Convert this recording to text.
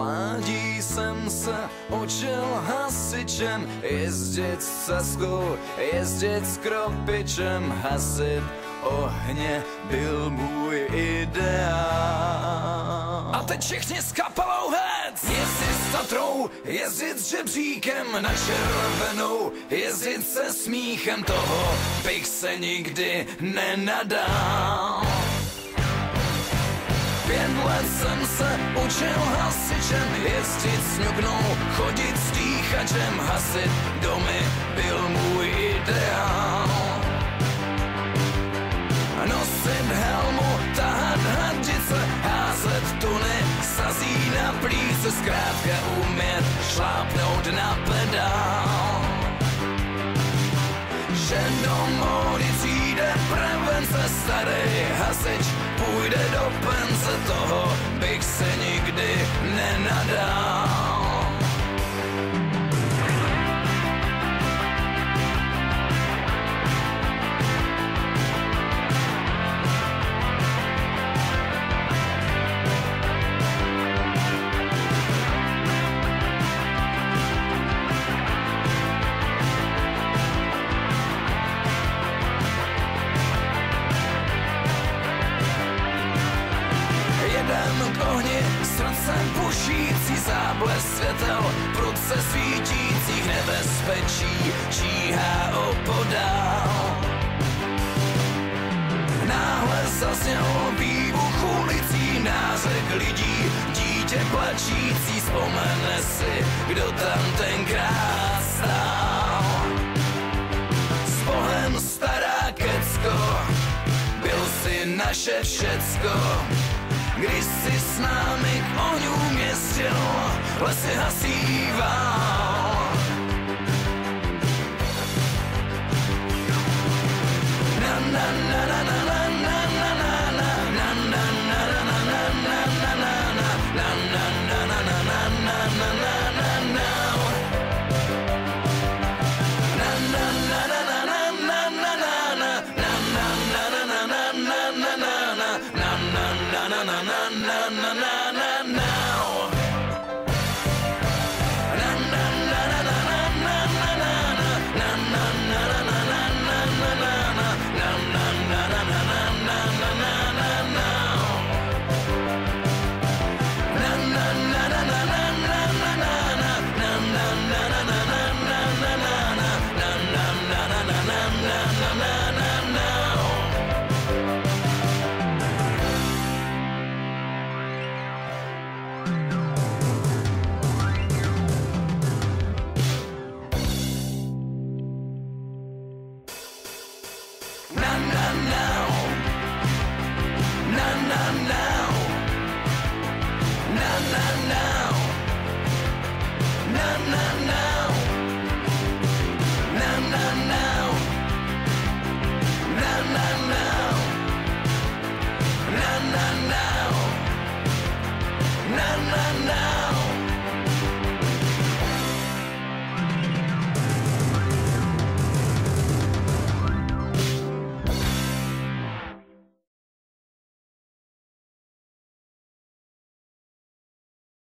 mládí jsem se učil hasičem, jezdit s ceskou, jezdit s kropičem, hasit ohně byl můj ideál. A teď všichni s kapelou hec! Jezdit s Tatrou, jezdit s žebříkem na červenou, jezdit se smíchem, toho bych se nikdy nenadal. 5 let jsem se učil hasičem, jezdit s ňuknou, chodit s dýchačem, hasit domy byl můj ideál. Nosit helmu, tahat hadice, házet tuny, sazí na plíce, zkrátka umět šlápnout na pedál. Že do módy přijde prevence, starý hasič půjde do pence, toho bych se nikdy nenadal. K ohni, srdce bušící, záblesk světel, prudce svítících, nebezpečí číhá opodál. Náhle zazněl výbuch ulicí, nářek lidí, dítě plačící, vzpomene si, kdo tam tenkrát stál. S Bohem, stará kecko, byl si naše všecko. Když si s námi k ohňům jezdil, lesy hasívá,